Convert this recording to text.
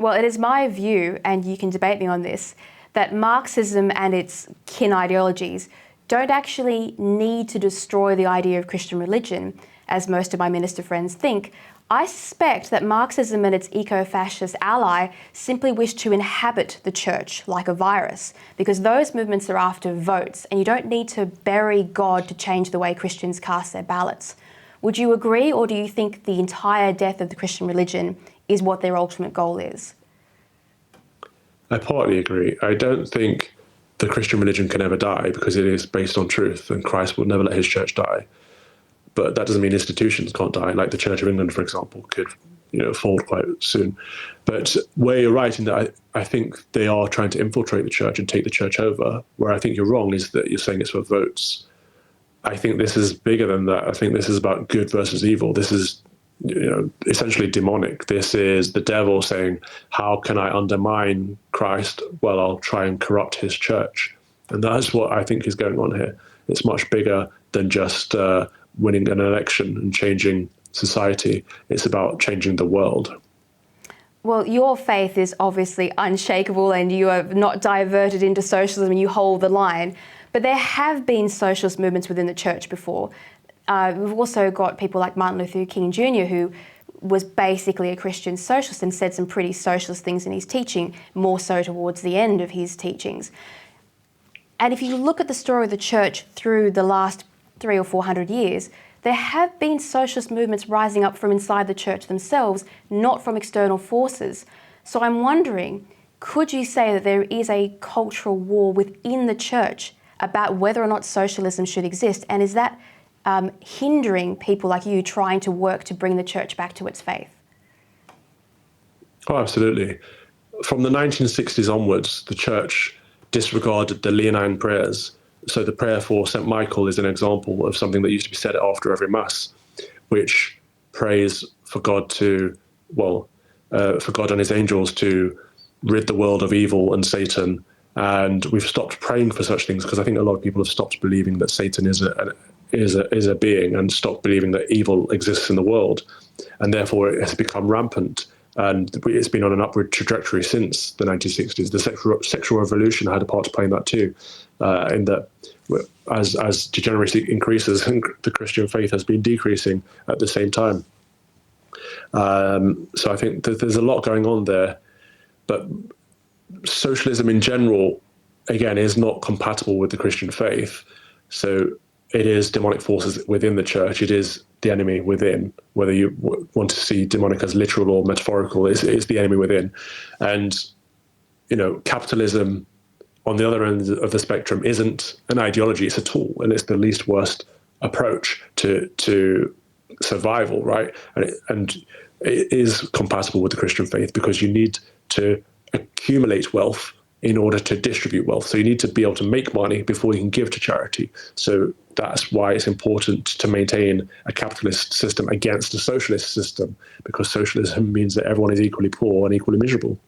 Well, it is my view, and you can debate me on this, that Marxism and its kin ideologies don't actually need to destroy the idea of Christian religion, as most of my minister friends think. I suspect that Marxism and its eco-fascist ally simply wish to inhabit the church like a virus, because those movements are after votes, and you don't need to bury God to change the way Christians cast their ballots. Would you agree, or do you think the entire death of the Christian religion is what their ultimate goal is? I partly agree. I don't think the Christian religion can ever die because it is based on truth, and Christ will never let his church die. But that doesn't mean institutions can't die, like the Church of England, for example, could fold quite soon. But where you're right in that I think they are trying to infiltrate the church and take the church over. Where I think you're wrong is that you're saying it's for votes. I think this is bigger than that. I think this is about good versus evil. This is essentially demonic. This is the devil saying, how can I undermine Christ? Well, I'll try and corrupt his church. And that's what I think is going on here. It's much bigger than just winning an election and changing society. It's about changing the world. Well, your faith is obviously unshakable and you are not diverted into socialism and you hold the line. But there have been socialist movements within the church before. We've also got people like Martin Luther King Jr., who was basically a Christian socialist and said some pretty socialist things in his teaching, more so towards the end of his teachings. And if you look at the story of the church through the last 300 or 400 years, there have been socialist movements rising up from inside the church themselves, not from external forces. So I'm wondering, could you say that there is a cultural war within the church about whether or not socialism should exist? And is that hindering people like you trying to work to bring the church back to its faith? Oh, absolutely. From the 1960s onwards, the church disregarded the Leonine prayers. So the prayer for St. Michael is an example of something that used to be said after every Mass, which prays for God to, for God and his angels to rid the world of evil and Satan. And we've stopped praying for such things because I think a lot of people have stopped believing that Satan is a being and stopped believing that evil exists in the world. And therefore it has become rampant. And it's been on an upward trajectory since the 1960s. The sexual revolution had a part to play in that too, in that as degeneracy increases, the Christian faith has been decreasing at the same time. So I think that there's a lot going on there. But socialism in general, again, is not compatible with the Christian faith. So it is demonic forces within the church. It is the enemy within, whether you want to see demonic as literal or metaphorical, is the enemy within. And, capitalism on the other end of the spectrum isn't an ideology, it's a tool, and it's the least worst approach to survival, right? And it is compatible with the Christian faith because you need to accumulate wealth in order to distribute wealth. So you need to be able to make money before you can give to charity. So that's why it's important to maintain a capitalist system against a socialist system, because socialism means that everyone is equally poor and equally miserable.